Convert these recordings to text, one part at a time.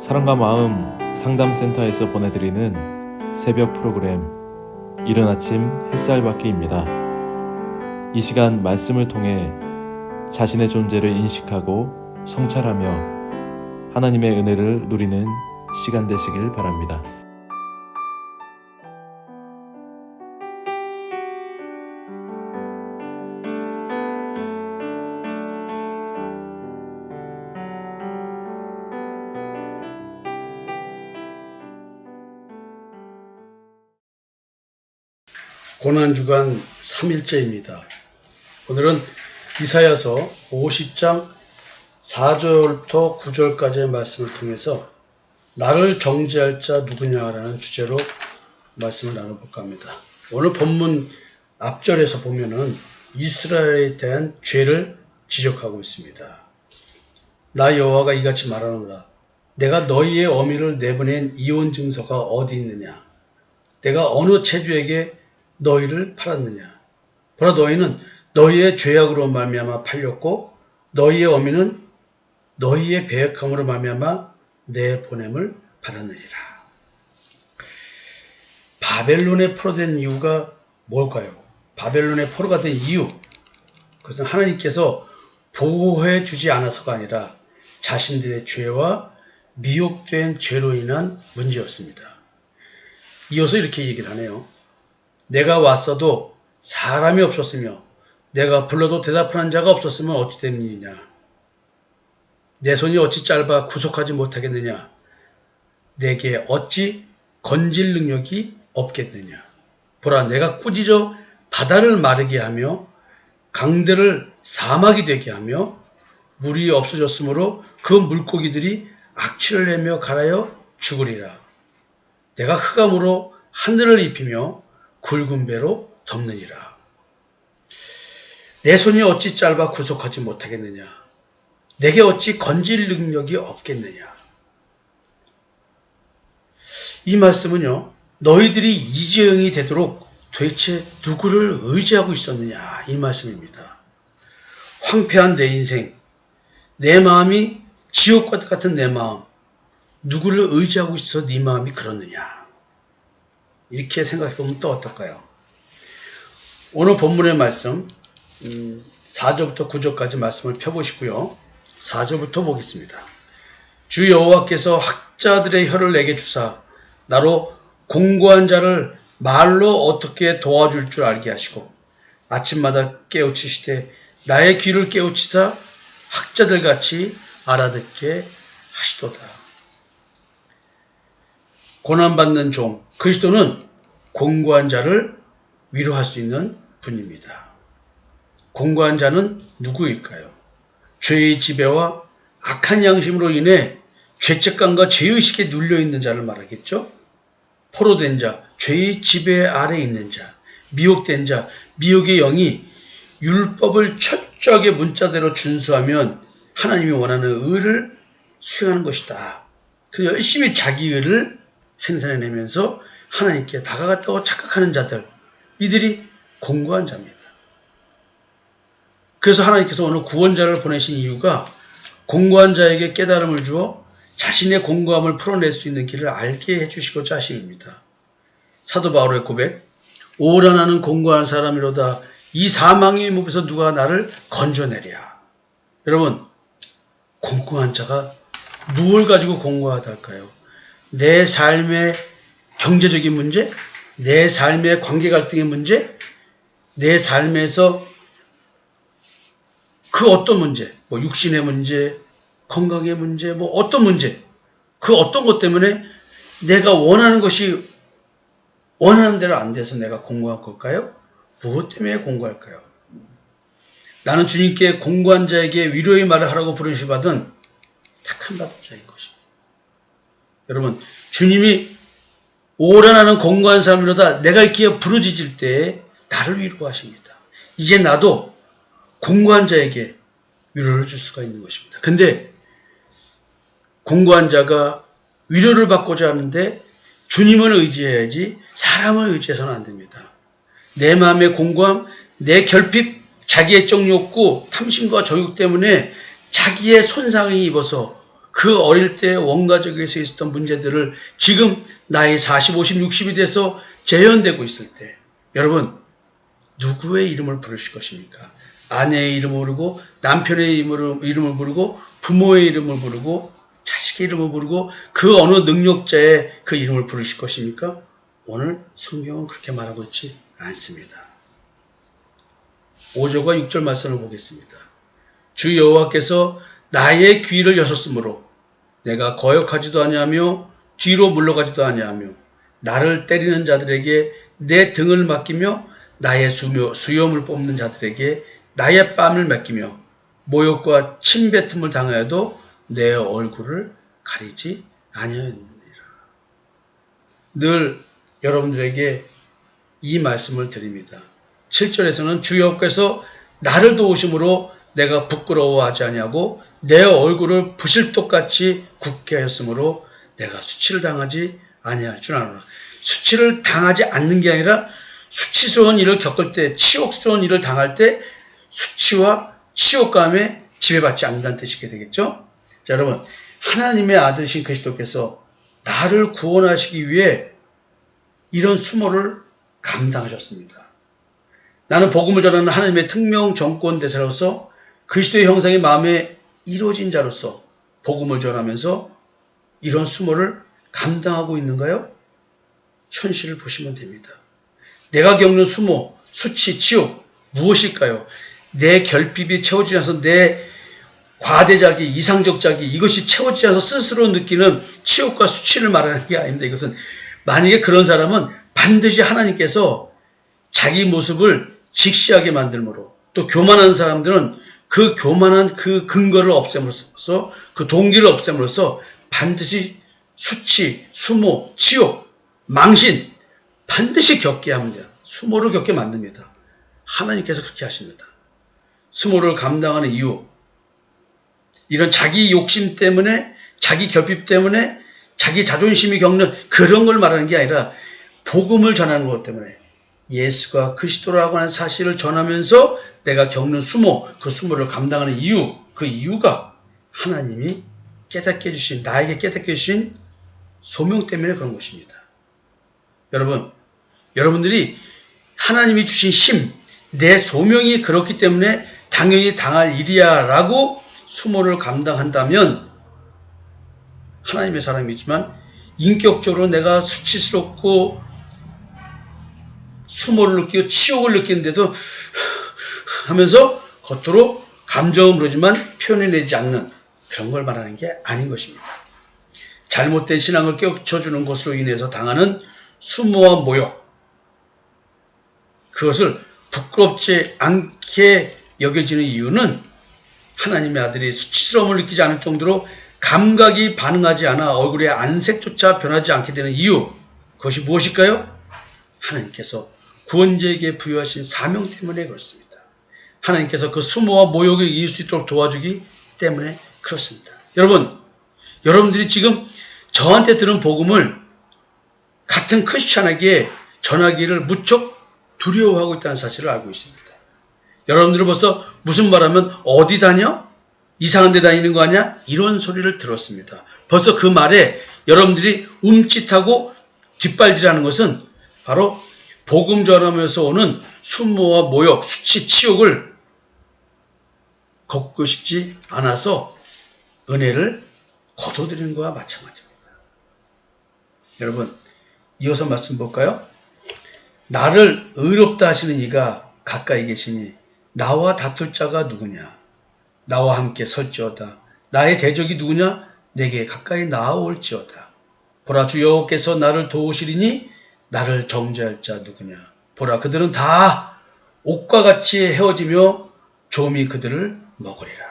사랑과 마음 상담센터에서 보내드리는 새벽 프로그램 이른 아침 햇살 받기입니다. 이 시간 말씀을 통해 자신의 존재를 인식하고 성찰하며 하나님의 은혜를 누리는 시간 되시길 바랍니다. 고난주간 3일째입니다. 오늘은 이사야서 50장 4절부터 9절까지의 말씀을 통해서 나를 정죄할 자 누구냐라는 주제로 말씀을 나눠볼까 합니다. 오늘 본문 앞절에서 보면은 이스라엘에 대한 죄를 지적하고 있습니다. 나 여호와가 이같이 말하노라. 내가 너희의 어미를 내보낸 이혼 증서가 어디 있느냐? 내가 어느 체주에게 너희를 팔았느냐? 보라, 너희는 너희의 죄악으로 말미암아 팔렸고 너희의 어미는 너희의 배역함으로 말미암아 내 보냄을 받았느니라. 바벨론에 포로된 이유가 뭘까요? 바벨론에 포로가 된 이유, 그것은 하나님께서 보호해 주지 않아서가 아니라 자신들의 죄와 미혹된 죄로 인한 문제였습니다. 이어서 이렇게 얘기를 하네요. 내가 왔어도 사람이 없었으며 내가 불러도 대답하는 자가 없었으면 어찌 됨이냐? 내 손이 어찌 짧아 구속하지 못하겠느냐? 내게 어찌 건질 능력이 없겠느냐? 보라, 내가 꾸짖어 바다를 마르게 하며 강들을 사막이 되게 하며 물이 없어졌으므로 그 물고기들이 악취를 내며 갈아여 죽으리라. 내가 흑암으로 하늘을 입히며 굵은 배로 덮느니라. 내 손이 어찌 짧아 구속하지 못하겠느냐? 내게 어찌 건질 능력이 없겠느냐? 이 말씀은요, 너희들이 이재형이 되도록 도대체 누구를 의지하고 있었느냐? 이 말씀입니다. 황폐한 내 인생, 내 마음이 지옥과 같은 내 마음, 누구를 의지하고 있어서 네 마음이 그렇느냐? 이렇게 생각해보면 또 어떨까요? 오늘 본문의 말씀 4절부터 9절까지 말씀을 펴보시고요. 4절부터 보겠습니다. 주 여호와께서 학자들의 혀를 내게 주사 나로 공고한 자를 말로 어떻게 도와줄 줄 알게 하시고 아침마다 깨우치시되 나의 귀를 깨우치사 학자들같이 알아듣게 하시도다. 고난받는 종, 그리스도는 공고한 자를 위로할 수 있는 분입니다. 공고한 자는 누구일까요? 죄의 지배와 악한 양심으로 인해 죄책감과 죄의식에 눌려있는 자를 말하겠죠? 포로된 자, 죄의 지배 아래 있는 자, 미혹된 자, 미혹의 영이 율법을 철저하게 문자대로 준수하면 하나님이 원하는 의를 수행하는 것이다. 그 열심히 자기 의를 생산해내면서 하나님께 다가갔다고 착각하는 자들, 이들이 공고한 자입니다. 그래서 하나님께서 오늘 구원자를 보내신 이유가 공고한 자에게 깨달음을 주어 자신의 공고함을 풀어낼 수 있는 길을 알게 해주시고자 하심입니다. 사도 바울의 고백, 오라 나는 공고한 사람이로다. 이 사망의 몸에서 누가 나를 건져내랴. 여러분, 공고한 자가 무엇을 가지고 공고하다 할까요? 내 삶의 경제적인 문제, 내 삶의 관계 갈등의 문제, 내 삶에서 그 어떤 문제, 육신의 문제, 건강의 문제, 어떤 문제, 그 어떤 것 때문에 내가 원하는 것이 원하는 대로 안 돼서 내가 공고할 걸까요? 무엇 때문에 공고할까요? 나는 주님께 공고한 자에게 위로의 말을 하라고 부르심받은 택함 받은 자인 것입니다. 여러분, 주님이 오라 나는 공고한 사람이로다. 내가 이렇게 부르짖을 때 나를 위로하십니다. 이제 나도 공고한 자에게 위로를 줄 수가 있는 것입니다. 근데 공고한 자가 위로를 받고자 하는데 주님을 의지해야지 사람을 의지해서는 안 됩니다. 내 마음의 공고함, 내 결핍, 자기의 적 욕구, 탐심과 정욕 때문에 자기의 손상이 입어서 그 어릴 때 원가족에서 있었던 문제들을 지금 나이 40, 50, 60이 돼서 재현되고 있을 때 여러분 누구의 이름을 부르실 것입니까? 아내의 이름을 부르고 남편의 이름을 부르고 부모의 이름을 부르고 자식의 이름을 부르고 그 어느 능력자의 그 이름을 부르실 것입니까? 오늘 성경은 그렇게 말하고 있지 않습니다. 5절과 6절 말씀을 보겠습니다. 주 여호와께서 나의 귀를 여셨으므로 내가 거역하지도 아니하며 뒤로 물러가지도 아니하며 나를 때리는 자들에게 내 등을 맡기며 나의 수염을 뽑는 자들에게 나의 뺨을 맡기며 모욕과 침뱉음을 당하여도 내 얼굴을 가리지 아니하였느니라. 늘 여러분들에게 이 말씀을 드립니다. 7절에서는 주 여호와께서 나를 도우심으로 내가 부끄러워하지 아니하고 내 얼굴을 부실똑같이 굳게 하였으므로 내가 수치를 당하지 아니할 줄 아노라. 수치를 당하지 않는 게 아니라 수치스러운 일을 겪을 때, 치욕스러운 일을 당할 때 수치와 치욕감에 지배받지 않는다는 뜻이게 되겠죠. 자, 여러분, 하나님의 아들이신 그리스도께서 나를 구원하시기 위해 이런 수모를 감당하셨습니다. 나는 복음을 전하는 하나님의 특명 정권 대사로서 그리스도의 형상이 마음에 이루어진 자로서 복음을 전하면서 이런 수모를 감당하고 있는가요? 현실을 보시면 됩니다. 내가 겪는 수모, 수치, 치욕 무엇일까요? 내 결핍이 채워지지 않아서 내 과대자기, 이상적자기 이것이 채워지지 않아서 스스로 느끼는 치욕과 수치를 말하는 게 아닙니다. 이것은 만약에 그런 사람은 반드시 하나님께서 자기 모습을 직시하게 만들므로 또 교만한 사람들은 그 교만한 그 근거를 없앰으로써 그 동기를 없앰으로써 반드시 수치, 수모, 치욕, 망신 반드시 겪게 합니다. 수모를 겪게 만듭니다. 하나님께서 그렇게 하십니다. 수모를 감당하는 이유 이런 자기 욕심 때문에 자기 결핍 때문에 자기 자존심이 겪는 그런 걸 말하는 게 아니라 복음을 전하는 것 때문에 예수가 그리스도라고 하는 사실을 전하면서 내가 겪는 수모, 그 수모를 감당하는 이유, 그 이유가 하나님이 깨닫게 해주신, 나에게 깨닫게 해주신 소명 때문에 그런 것입니다. 여러분, 여러분들이 하나님이 주신 힘, 내 소명이 그렇기 때문에 당연히 당할 일이야 라고 수모를 감당한다면 하나님의 사람이지만 인격적으로 내가 수치스럽고 수모를 느끼고 치욕을 느끼는데도 하면서 겉으로 감정은 그러지만 표현해내지 않는 그런 걸 말하는 게 아닌 것입니다. 잘못된 신앙을 깨우쳐주는 것으로 인해서 당하는 수모와 모욕 그것을 부끄럽지 않게 여겨지는 이유는 하나님의 아들이 수치스러움을 느끼지 않을 정도로 감각이 반응하지 않아 얼굴의 안색조차 변하지 않게 되는 이유 그것이 무엇일까요? 하나님께서 구원자에게 부여하신 사명 때문에 그렇습니다. 하나님께서 그 수모와 모욕을 이길 수 있도록 도와주기 때문에 그렇습니다. 여러분들이 지금 저한테 들은 복음을 같은 크리스찬에게 전하기를 무척 두려워하고 있다는 사실을 알고 있습니다. 여러분들은 벌써 무슨 말하면 어디 다녀? 이상한 데 다니는 거 아니야? 이런 소리를 들었습니다. 벌써 그 말에 여러분들이 움찔하고 뒷발질하는 것은 바로 복음 전하면서 오는 수모와 모욕, 수치, 치욕을 겪고 싶지 않아서 은혜를 거둬들이는 것과 마찬가지입니다. 여러분, 이어서 말씀 볼까요? 나를 의롭다 하시는 이가 가까이 계시니 나와 다툴 자가 누구냐? 나와 함께 설지어다. 나의 대적이 누구냐? 내게 가까이 나아올지어다. 보라, 주 여호와께서 나를 도우시리니 나를 정죄할 자 누구냐? 보라, 그들은 다 옥과 같이 헤어지며 좀이 그들을 먹으리라.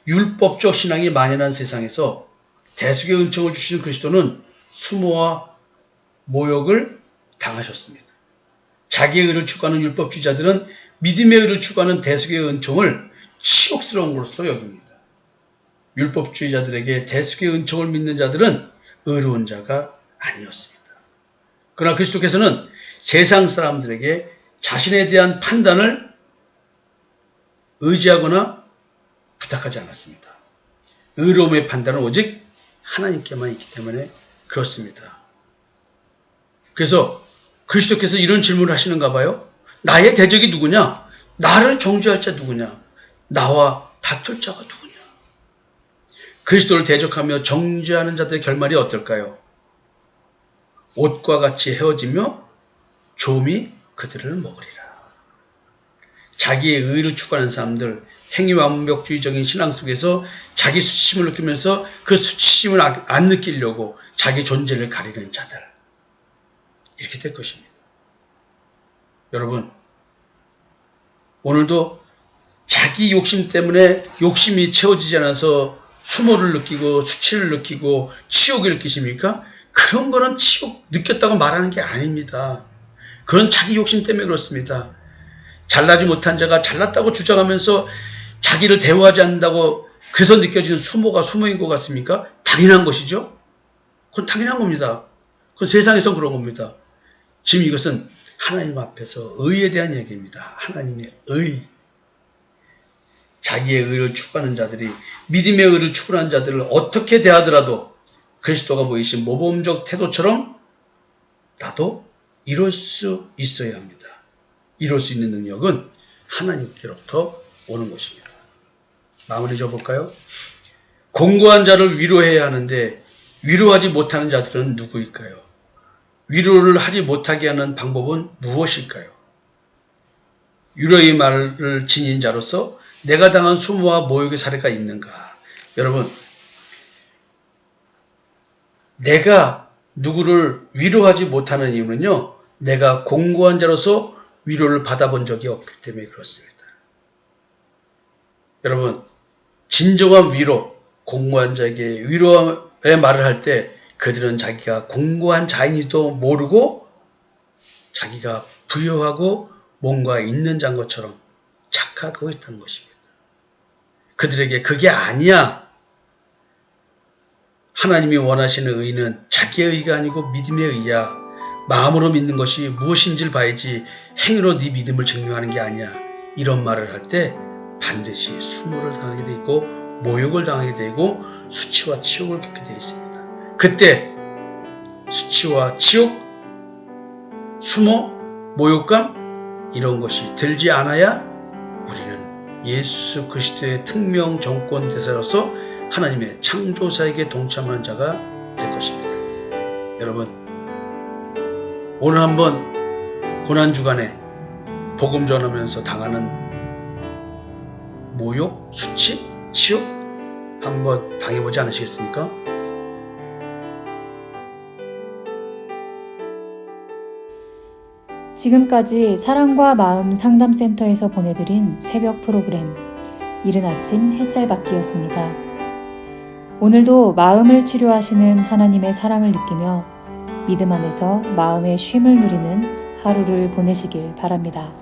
율법적 신앙이 만연한 세상에서 대속의 은총을 주신 그리스도는 수모와 모욕을 당하셨습니다. 자기의 의를 추구하는 율법주의자들은 믿음의 의를 추구하는 대속의 은총을 치욕스러운 것으로 여깁니다. 율법주의자들에게 대속의 은총을 믿는 자들은 의로운 자가 아니었습니다. 그러나 그리스도께서는 세상 사람들에게 자신에 대한 판단을 의지하거나 부탁하지 않았습니다. 의로움의 판단은 오직 하나님께만 있기 때문에 그렇습니다. 그래서 그리스도께서 이런 질문을 하시는가 봐요. 나의 대적이 누구냐? 나를 정죄할 자 누구냐? 나와 다툴 자가 누구냐? 그리스도를 대적하며 정죄하는 자들의 결말이 어떨까요? 옷과 같이 헤어지며 좀이 그들을 먹으리라. 자기의 의를 추구하는 사람들, 행위완벽주의적인 신앙 속에서 자기 수치심을 느끼면서 그 수치심을 안 느끼려고 자기 존재를 가리는 자들, 이렇게 될 것입니다. 여러분, 오늘도 자기 욕심 때문에 욕심이 채워지지 않아서 수모를 느끼고 수치를 느끼고 치욕을 느끼십니까? 그런 거는 치욕 느꼈다고 말하는 게 아닙니다. 그건 자기 욕심 때문에 그렇습니다. 잘나지 못한 자가 잘났다고 주장하면서 자기를 대우하지 않는다고 그래서 느껴지는 수모가 수모인 것 같습니까? 당연한 것이죠. 그건 당연한 겁니다. 그건 세상에서 그런 겁니다. 지금 이것은 하나님 앞에서 의에 대한 얘기입니다. 하나님의 의. 자기의 의를 추구하는 자들이 믿음의 의를 추구하는 자들을 어떻게 대하더라도 그리스도가 보이신 모범적 태도처럼 나도 이룰 수 있어야 합니다. 이룰 수 있는 능력은 하나님께로부터 오는 것입니다. 마무리 줘볼까요? 공고한 자를 위로해야 하는데 위로하지 못하는 자들은 누구일까요? 위로를 하지 못하게 하는 방법은 무엇일까요? 위로의 말을 지닌 자로서 내가 당한 수모와 모욕의 사례가 있는가? 여러분, 내가 누구를 위로하지 못하는 이유는요, 내가 공고한 자로서 위로를 받아본 적이 없기 때문에 그렇습니다. 여러분, 진정한 위로, 공고한 자에게 위로의 말을 할 때 그들은 자기가 공고한 자인지도 모르고 자기가 부유하고 뭔가 있는 자인 것처럼 착각하고 있다는 것입니다. 그들에게 그게 아니야. 하나님이 원하시는 의는 자기의 의가 아니고 믿음의 의야. 마음으로 믿는 것이 무엇인지를 봐야지 행위로 네 믿음을 증명하는 게 아니야. 이런 말을 할 때 반드시 수모를 당하게 되고 모욕을 당하게 되고 수치와 치욕을 겪게 되어 있습니다. 그때 수치와 치욕, 수모, 모욕감 이런 것이 들지 않아야 우리는 예수 그리스도의 특명 정권 대사로서 하나님의 창조사에게 동참하는 자가 될 것입니다. 여러분, 오늘 한번 고난주간에 복음 전하면서 당하는 모욕, 수치, 치욕 한번 당해보지 않으시겠습니까? 지금까지 사랑과 마음 상담센터에서 보내드린 새벽 프로그램 이른 아침 햇살받기였습니다. 오늘도 마음을 치료하시는 하나님의 사랑을 느끼며 믿음 안에서 마음의 쉼을 누리는 하루를 보내시길 바랍니다.